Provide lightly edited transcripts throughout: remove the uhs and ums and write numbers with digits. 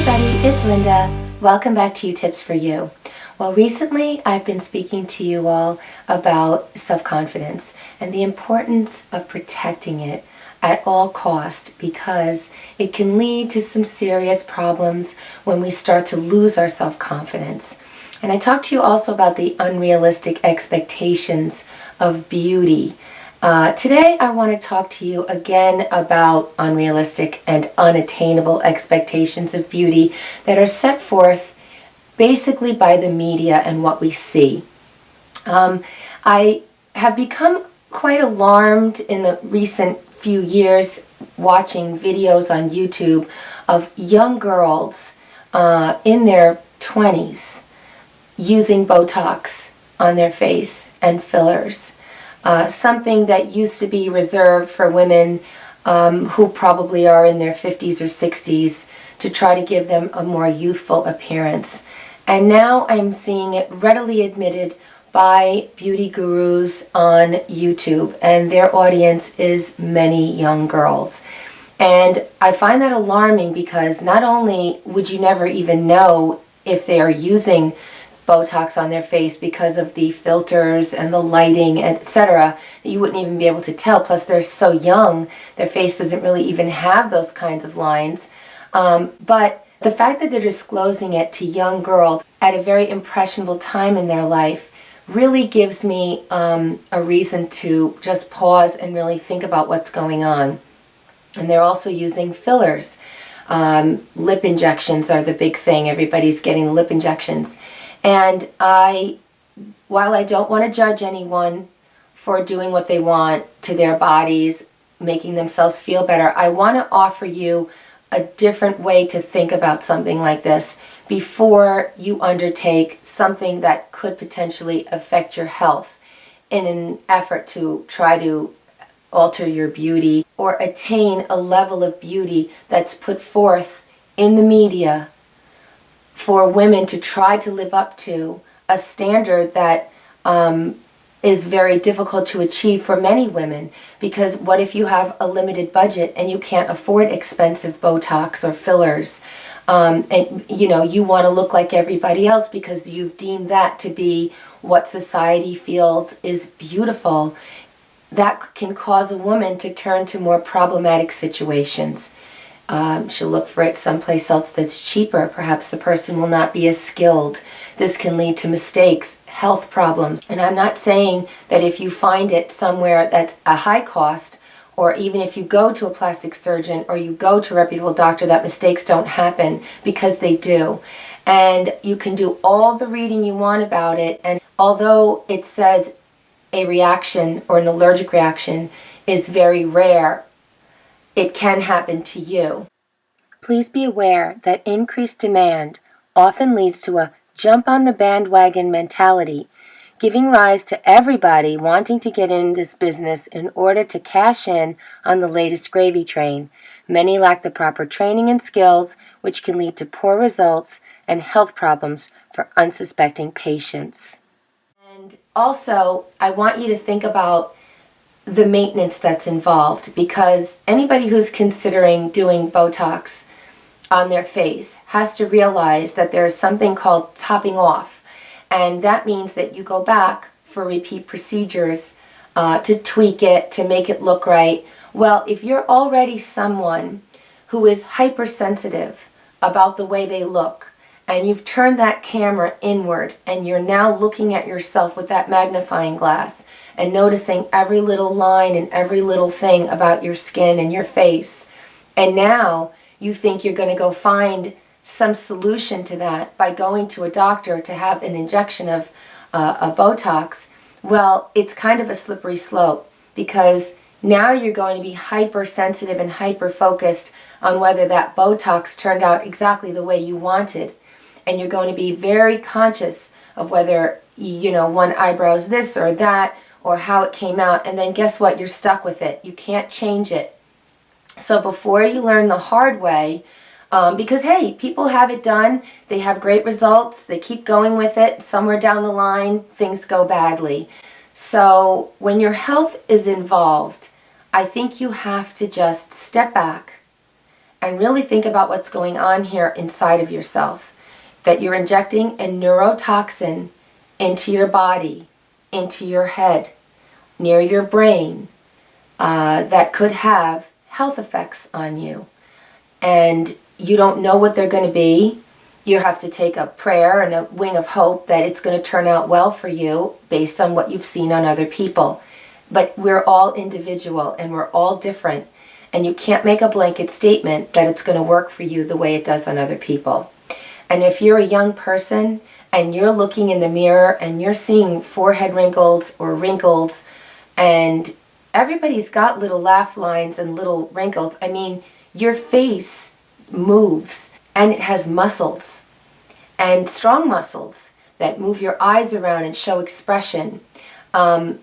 everybody, it's Linda. Welcome back to Tips for You. Well, recently I've been speaking to you all about self-confidence and the importance of protecting it at all cost, because it can lead to some serious problems when we start to lose our self-confidence. And I talked to you also about the unrealistic expectations of beauty. Today I want to talk to you again about unrealistic and unattainable expectations of beauty that are set forth basically by the media and what we see. I have become quite alarmed in the recent few years watching videos on YouTube of young girls in their 20s using Botox on their face and fillers. Something that used to be reserved for women who probably are in their 50s or 60s to try to give them a more youthful appearance. And now I'm seeing it readily admitted by beauty gurus on YouTube, and their audience is many young girls. And I find that alarming because not only would you never even know if they are using Botox on their face because of the filters and the lighting, etc., you wouldn't even be able to tell. Plus, they're so young, their face doesn't really even have those kinds of lines. But the fact that they're disclosing it to young girls at a very impressionable time in their life really gives me a reason to just pause and really think about what's going on. And they're also using fillers. Lip injections are the big thing. Everybody's getting lip injections. And while I don't want to judge anyone for doing what they want to their bodies, making themselves feel better, I want to offer you a different way to think about something like this before you undertake something that could potentially affect your health in an effort to try to alter your beauty or attain a level of beauty that's put forth in the media for women to try to live up to, a standard that is very difficult to achieve for many women. Because what if you have a limited budget and you can't afford expensive Botox or fillers, and you want to look like everybody else because you've deemed that to be what society feels is beautiful? That can cause a woman to turn to more problematic situations. She'll look for it someplace else that's cheaper. Perhaps the person will not be as skilled. This can lead to mistakes, health problems. And I'm not saying that if you find it somewhere that's a high cost, or even if you go to a plastic surgeon or you go to a reputable doctor, that mistakes don't happen, because they do. And you can do all the reading you want about it, and although it says a reaction or an allergic reaction is very rare, it can happen to you. Please be aware that increased demand often leads to a jump on the bandwagon mentality, giving rise to everybody wanting to get in this business in order to cash in on the latest gravy train. Many lack the proper training and skills, which can lead to poor results and health problems for unsuspecting patients. And also, I want you to think about the maintenance that's involved, because anybody who's considering doing Botox on their face has to realize that there's something called topping off, and that means that you go back for repeat procedures to tweak it, to make it look right. Well, if you're already someone who is hypersensitive about the way they look, and you've turned that camera inward and you're now looking at yourself with that magnifying glass and noticing every little line and every little thing about your skin and your face, and now you think you're going to go find some solution to that by going to a doctor to have an injection of Botox, well, it's kind of a slippery slope, because now you're going to be hypersensitive and hyper-focused on whether that Botox turned out exactly the way you wanted. And you're going to be very conscious of whether, one eyebrow's this or that, or how it came out. And then guess what? You're stuck with it. You can't change it. So before you learn the hard way, because, hey, people have it done. They have great results. They keep going with it. Somewhere down the line, things go badly. So when your health is involved, I think you have to just step back and really think about what's going on here inside of yourself. That you're injecting a neurotoxin into your body, into your head, near your brain, that could have health effects on you. And you don't know what they're going to be. You have to take a prayer and a wing of hope that it's going to turn out well for you based on what you've seen on other people. But we're all individual and we're all different. And you can't make a blanket statement that it's going to work for you the way it does on other people. And if you're a young person and you're looking in the mirror and you're seeing forehead wrinkles or wrinkles, and everybody's got little laugh lines and little wrinkles. I mean, your face moves and it has muscles and strong muscles that move your eyes around and show expression. As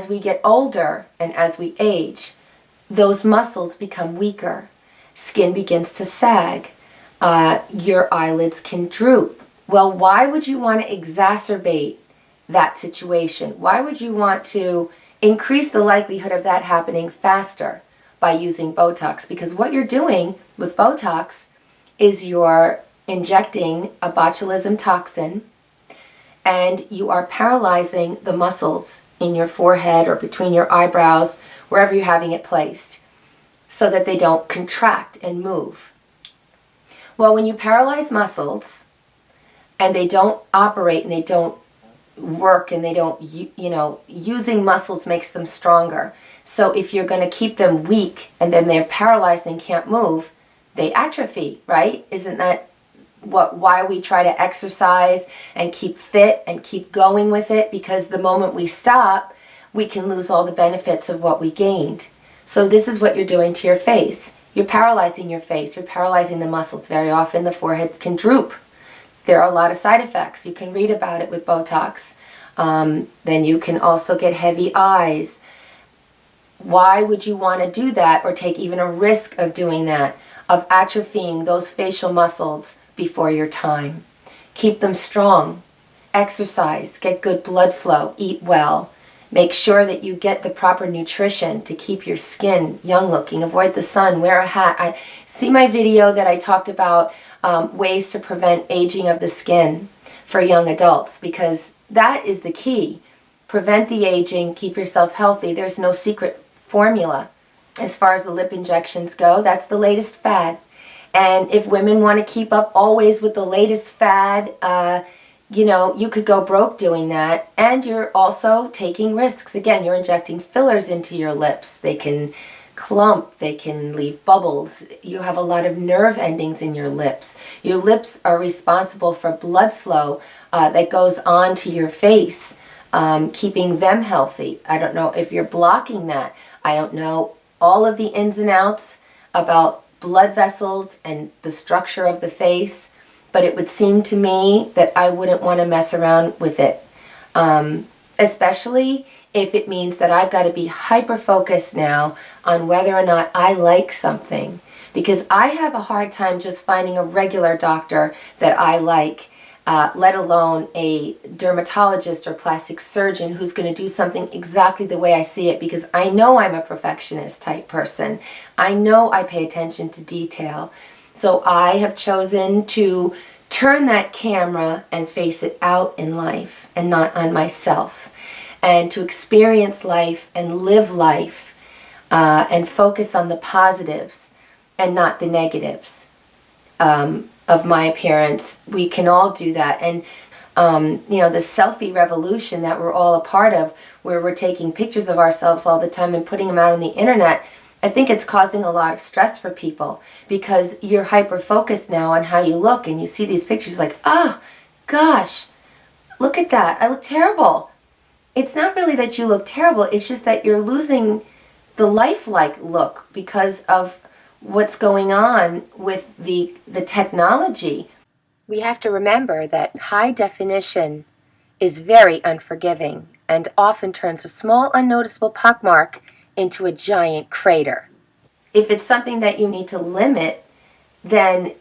we get older and as we age, those muscles become weaker. Skin begins to sag. Your eyelids can droop. Well, why would you want to exacerbate that situation? Why would you want to increase the likelihood of that happening faster by using Botox? Because what you're doing with Botox is you're injecting a botulism toxin and you are paralyzing the muscles in your forehead or between your eyebrows, wherever you're having it placed, so that they don't contract and move. Well, when you paralyze muscles and they don't operate and they don't work and they don't, using muscles makes them stronger. So if you're going to keep them weak and then they're paralyzed and can't move, they atrophy, right? Isn't that why we try to exercise and keep fit and keep going with it? Because the moment we stop, we can lose all the benefits of what we gained. So this is what you're doing to your face. You're paralyzing your face. You're paralyzing the muscles. Very often the forehead can droop. There are a lot of side effects. You can read about it with Botox. Then you can also get heavy eyes. Why would you want to do that or take even a risk of doing that, of atrophying those facial muscles before your time? Keep them strong. Exercise. Get good blood flow. Eat well. Make sure that you get the proper nutrition to keep your skin young looking. Avoid the sun. Wear a hat. See my video that I talked about ways to prevent aging of the skin for young adults, because that is the key. Prevent the aging. Keep yourself healthy. There's no secret formula. As far as the lip injections go, that's the latest fad. And if women want to keep up always with the latest fad, you could go broke doing that. And you're also taking risks. Again, you're injecting fillers into your lips. They can clump. They can leave bubbles. You have a lot of nerve endings in your lips. Your lips are responsible for blood flow that goes on to your face, keeping them healthy. I don't know if you're blocking that. I don't know all of the ins and outs about blood vessels and the structure of the face, but it would seem to me that I wouldn't want to mess around with it, especially if it means that I've got to be hyper-focused now on whether or not I like something, because I have a hard time just finding a regular doctor that I like, let alone a dermatologist or plastic surgeon who's going to do something exactly the way I see it, because I know I'm a perfectionist type person. I know I pay attention to detail. So I have chosen to turn that camera and face it out in life and not on myself, and to experience life and live life and focus on the positives and not the negatives of my appearance. We can all do that. And the selfie revolution that we're all a part of, where we're taking pictures of ourselves all the time and putting them out on the internet, I think it's causing a lot of stress for people, because you're hyper-focused now on how you look, and you see these pictures like, oh, gosh, look at that. I look terrible. It's not really that you look terrible. It's just that you're losing the lifelike look because of what's going on with the technology. We have to remember that high definition is very unforgiving and often turns a small unnoticeable pockmark into a giant crater. If it's something that you need to limit, then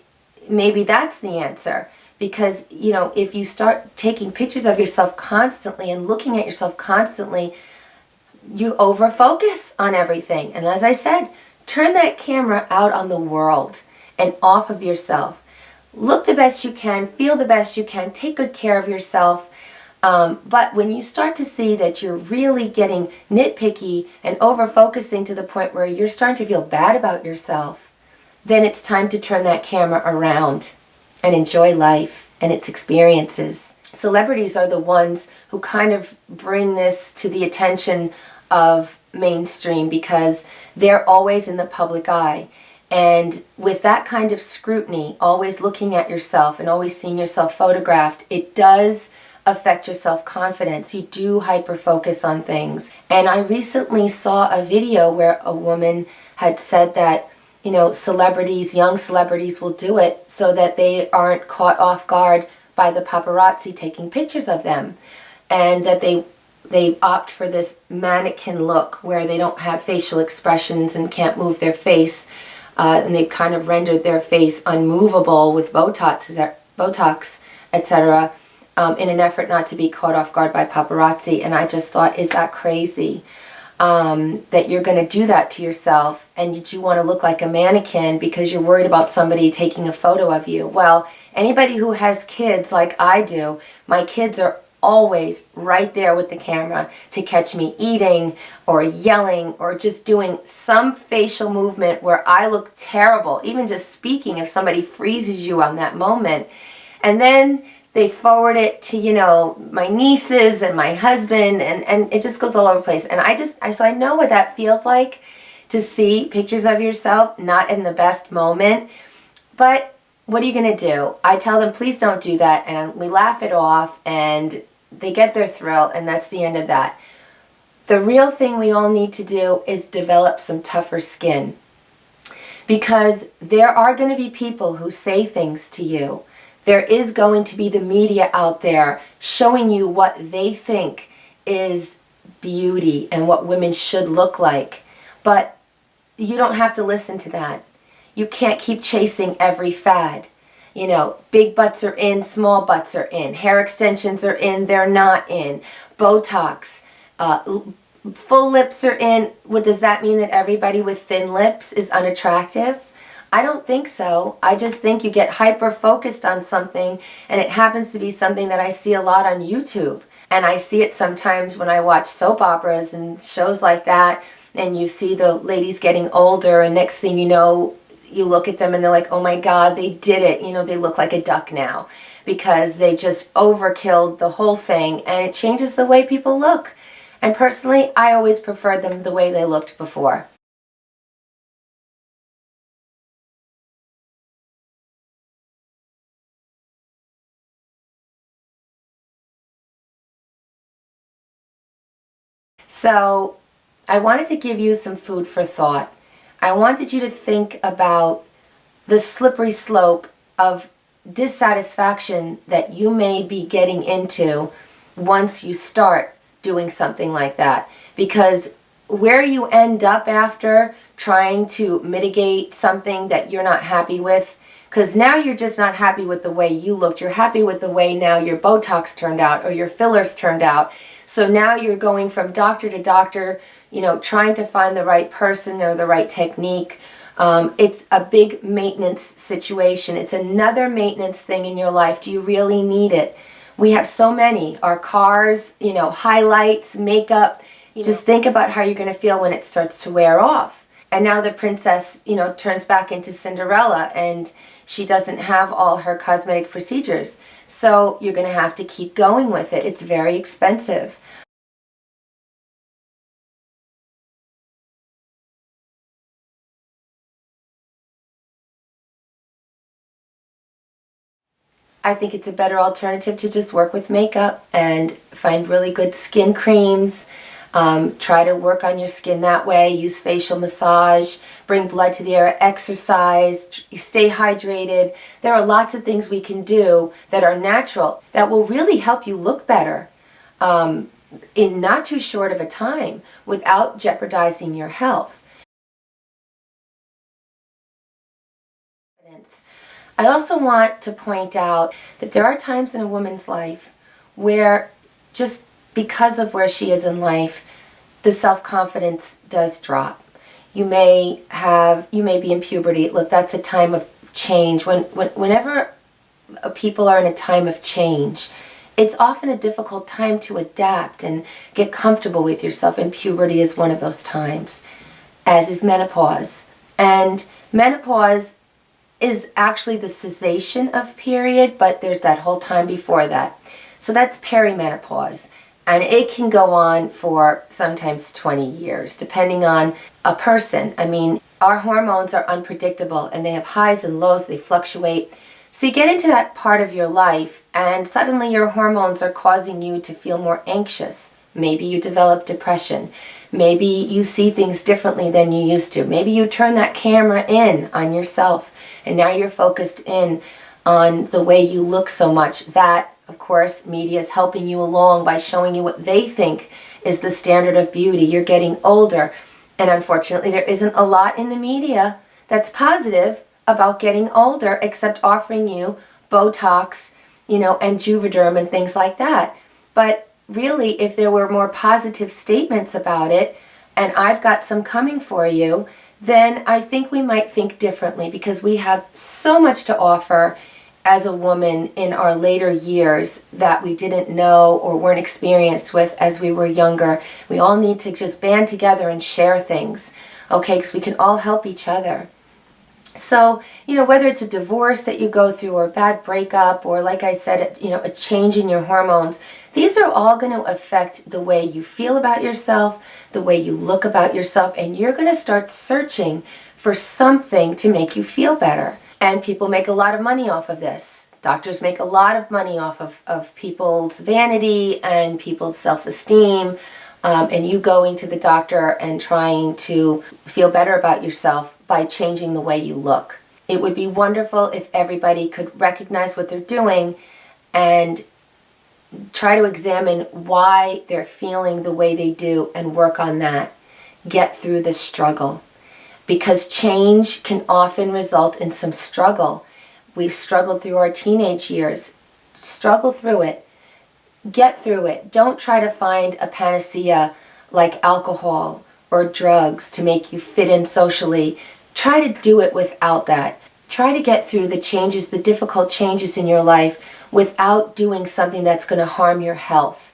maybe that's the answer. Because, if you start taking pictures of yourself constantly and looking at yourself constantly, you over-focus on everything. And as I said, turn that camera out on the world and off of yourself. Look the best you can, feel the best you can, take good care of yourself. But when you start to see that you're really getting nitpicky and over-focusing to the point where you're starting to feel bad about yourself, then it's time to turn that camera around and enjoy life and its experiences. Celebrities are the ones who kind of bring this to the attention of mainstream because they're always in the public eye. And with that kind of scrutiny, always looking at yourself and always seeing yourself photographed, it does affect your self-confidence. You do hyper-focus on things. And I recently saw a video where a woman had said that, you know, celebrities, young celebrities will do it so that they aren't caught off guard by the paparazzi taking pictures of them. And that they opt for this mannequin look where they don't have facial expressions and can't move their face. And they've kind of rendered their face unmovable with Botox, etc., in an effort not to be caught off guard by paparazzi. And I just thought, is that crazy? That you're going to do that to yourself and you want to look like a mannequin because you're worried about somebody taking a photo of you. Well, anybody who has kids like I do, my kids are always right there with the camera to catch me eating or yelling or just doing some facial movement where I look terrible. Even just speaking, if somebody freezes you on that moment. And then they forward it to, you know, my nieces and my husband, and it just goes all over the place. And so I know what that feels like to see pictures of yourself not in the best moment. But what are you going to do? I tell them, please don't do that, and we laugh it off, and they get their thrill, and that's the end of that. The real thing we all need to do is develop some tougher skin. Because there are going to be people who say things to you. There is going to be the media out there showing you what they think is beauty and what women should look like. But you don't have to listen to that. You can't keep chasing every fad. You know, big butts are in, small butts are in. Hair extensions are in, they're not in. Botox, full lips are in. What does that mean, that everybody with thin lips is unattractive? I don't think so. I just think you get hyper-focused on something, and it happens to be something that I see a lot on YouTube. And I see it sometimes when I watch soap operas and shows like that, and you see the ladies getting older, and next thing you know, you look at them and they're like, oh my God, they did it. You know, they look like a duck now because they just overkilled the whole thing, and it changes the way people look. And personally, I always preferred them the way they looked before. So I wanted to give you some food for thought. I wanted you to think about the slippery slope of dissatisfaction that you may be getting into once you start doing something like that. Because where you end up after trying to mitigate something that you're not happy with, because now you're just not happy with the way you looked. You're happy with the way now your Botox turned out or your fillers turned out. So now you're going from doctor to doctor, you know, trying to find the right person or the right technique. It's a big maintenance situation. It's another maintenance thing in your life. Do you really need it? We have so many. Our cars, you know, highlights, makeup. Just think about how you're going to feel when it starts to wear off. And now the princess, you know, turns back into Cinderella and she doesn't have all her cosmetic procedures. So you're going to have to keep going with it. It's very expensive. I think it's a better alternative to just work with makeup and find really good skin creams. Try to work on your skin that way. Use facial massage, bring blood to the air, exercise, stay hydrated. There are lots of things we can do that are natural that will really help you look better in not too short of a time without jeopardizing your health. I also want to point out that there are times in a woman's life where just because of where she is in life, the self-confidence does drop. You may be in puberty. Look, that's a time of change. Whenever people are in a time of change, it's often a difficult time to adapt and get comfortable with yourself, and puberty is one of those times, as is menopause. And menopause is actually the cessation of period, but there's that whole time before that. So that's perimenopause. And it can go on for sometimes 20 years, depending on a person. I mean, our hormones are unpredictable, and they have highs and lows, they fluctuate. So you get into that part of your life, and suddenly your hormones are causing you to feel more anxious. Maybe you develop depression. Maybe you see things differently than you used to. Maybe you turn that camera in on yourself, and now you're focused in on the way you look so much. That, of course, media is helping you along by showing you what they think is the standard of beauty. You're getting older, and unfortunately there isn't a lot in the media that's positive about getting older, except offering you Botox, and Juvederm and things like that. But really, if there were more positive statements about it, and I've got some coming for you, then I think we might think differently, because we have so much to offer as a woman in our later years that we didn't know or weren't experienced with as we were younger. We all need to just band together and share things, okay, because we can all help each other. So, whether it's a divorce that you go through, or a bad breakup, or like I said, a change in your hormones, these are all going to affect the way you feel about yourself, the way you look about yourself, and you're going to start searching for something to make you feel better. And people make a lot of money off of this. Doctors make a lot of money off of people's vanity and people's self-esteem, and you going to the doctor and trying to feel better about yourself by changing the way you look. It would be wonderful if everybody could recognize what they're doing and try to examine why they're feeling the way they do and work on that. Get through the struggle. Because change can often result in some struggle. We've struggled through our teenage years. Struggle through it. Get through it. Don't try to find a panacea like alcohol or drugs to make you fit in socially. Try to do it without that. Try to get through the changes, the difficult changes in your life, without doing something that's going to harm your health.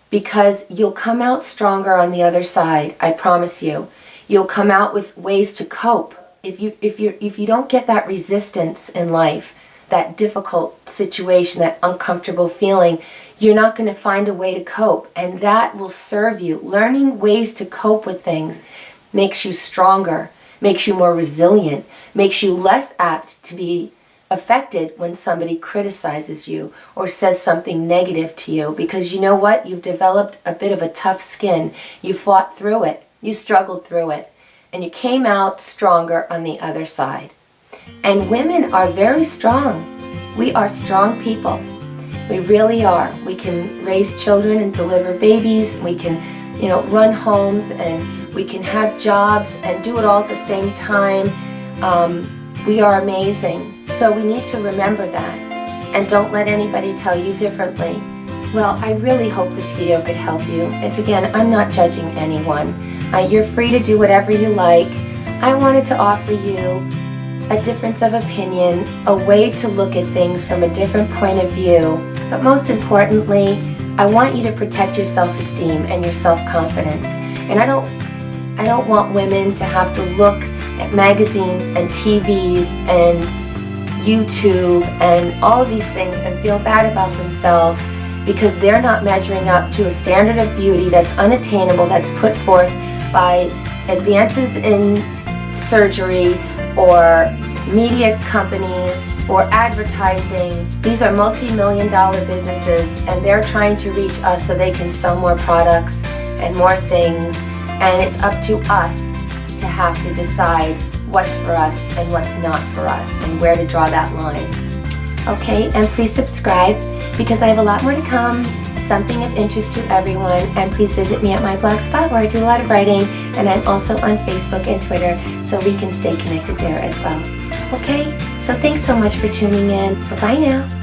Because you'll come out stronger on the other side, I promise you. You'll come out with ways to cope. If you don't get that resistance in life, that difficult situation, that uncomfortable feeling, you're not going to find a way to cope, and that will serve you. Learning ways to cope with things makes you stronger, makes you more resilient, makes you less apt to be affected when somebody criticizes you or says something negative to you, because you know what? You've developed a bit of a tough skin. You fought through it. You struggled through it, and you came out stronger on the other side. And women are very strong. We are strong people. We really are. We can raise children and deliver babies. We can, run homes, and we can have jobs and do it all at the same time. We are amazing. So we need to remember that, and don't let anybody tell you differently. Well, I really hope this video could help you. Again, I'm not judging anyone. You're free to do whatever you like. I wanted to offer you a difference of opinion, a way to look at things from a different point of view. But most importantly, I want you to protect your self-esteem and your self-confidence. And I don't want women to have to look at magazines and TVs and YouTube and all of these things and feel bad about themselves because they're not measuring up to a standard of beauty that's unattainable, that's put forth by advances in surgery or media companies or advertising. These are multi-million-dollar businesses, and they're trying to reach us so they can sell more products and more things, and it's up to us to have to decide what's for us and what's not for us and where to draw that line. Okay, and please subscribe because I have a lot more to come, something of interest to everyone, and please visit me at my blog spot where I do a lot of writing, and I'm also on Facebook and Twitter so we can stay connected there as well. Okay, so thanks so much for tuning in. Bye-bye now.